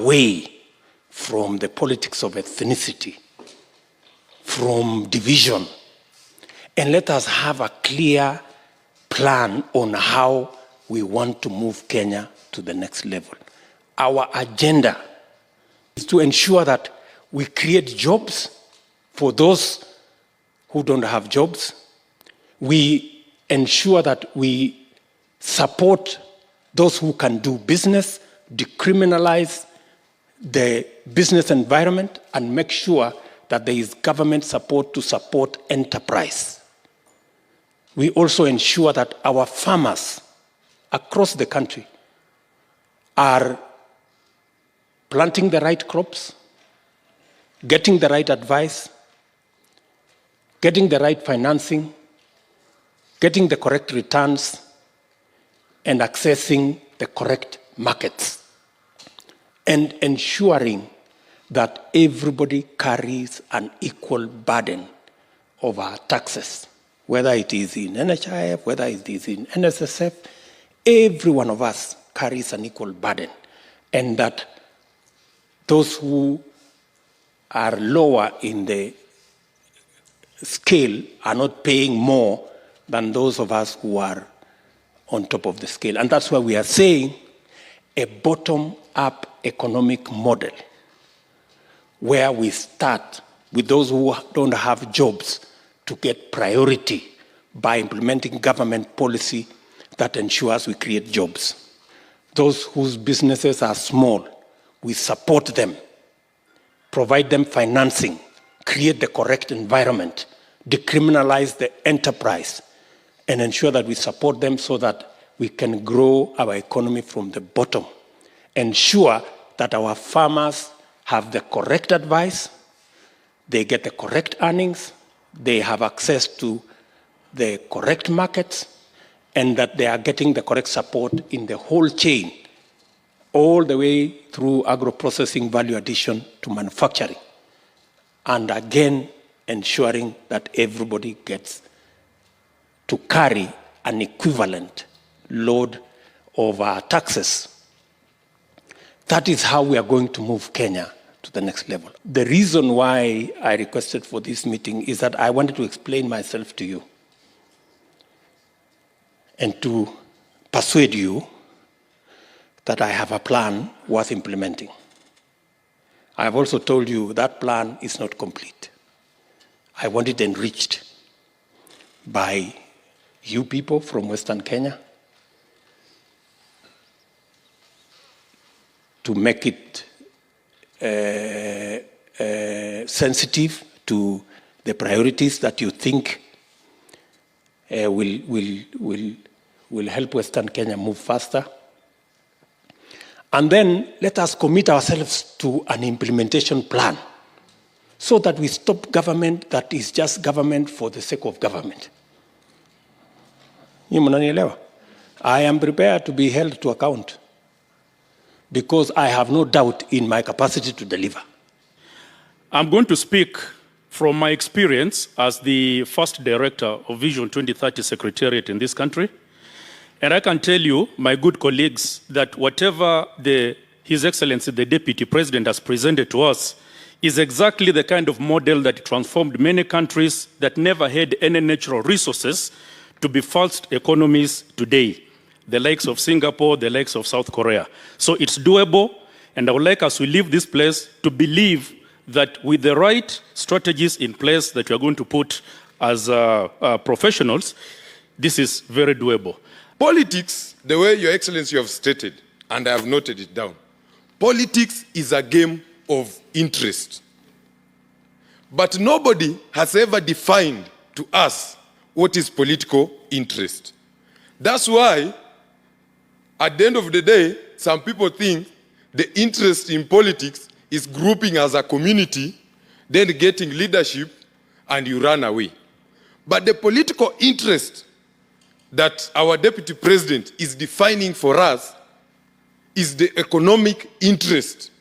away from the politics of ethnicity, from division, and let us have a clear plan on how we want to move Kenya to the next level. Our agenda is to ensure that we create jobs for those who don't have jobs. We ensure that we support those who can do business, decriminalize the business environment, and make sure that there is government support to support enterprise. We also ensure that our farmers across the country are planting the right crops, getting the right advice, getting the right financing, getting the correct returns, and accessing the correct markets, and ensuring that everybody carries an equal burden of our taxes, whether it is in NHIF, whether it is in NSSF. Every one of us carries an equal burden, and that those who are lower in the scale are not paying more than those of us who are on top of the scale. And that's why we are saying a bottom-up economic model where we start with those who don't have jobs to get priority by implementing government policy that ensures we create jobs. Those whose businesses are small, we support them, provide them financing, create the correct environment, decriminalize the enterprise, and ensure that we support them so that we can grow our economy from the bottom. Ensure that our farmers have the correct advice, they get the correct earnings, they have access to the correct markets, and that they are getting the correct support in the whole chain, all the way through agro-processing, value addition to manufacturing. And again, ensuring that everybody gets to carry an equivalent load of our taxes. That is how we are going to move Kenya to the next level. The reason why I requested for this meeting is that I wanted to explain myself to you and to persuade you that I have a plan worth implementing. I have also told you that plan is not complete. I want it enriched by you people from Western Kenya to make it sensitive to the priorities that you think will help Western Kenya move faster. And then let us commit ourselves to an implementation plan so that we stop government that is just government for the sake of government. I am prepared to be held to account because I have no doubt in my capacity to deliver. I'm going to speak from my experience as the first director of Vision 2030 Secretariat in this country. And I can tell you, my good colleagues, that whatever His Excellency, the Deputy President, has presented to us is exactly the kind of model that transformed many countries that never had any natural resources to be first economies today, the likes of Singapore, the likes of South Korea. So it's doable, and I would like us to leave this place to believe that with the right strategies in place that we are going to put as professionals, this is very doable. Politics, the way Your Excellency you have stated, and I have noted it down, politics is a game of interest. But nobody has ever defined to us what is political interest. That's why, at the end of the day, some people think the interest in politics is grouping as a community, then getting leadership, and you run away. But the political interest that our Deputy President is defining for us is the economic interest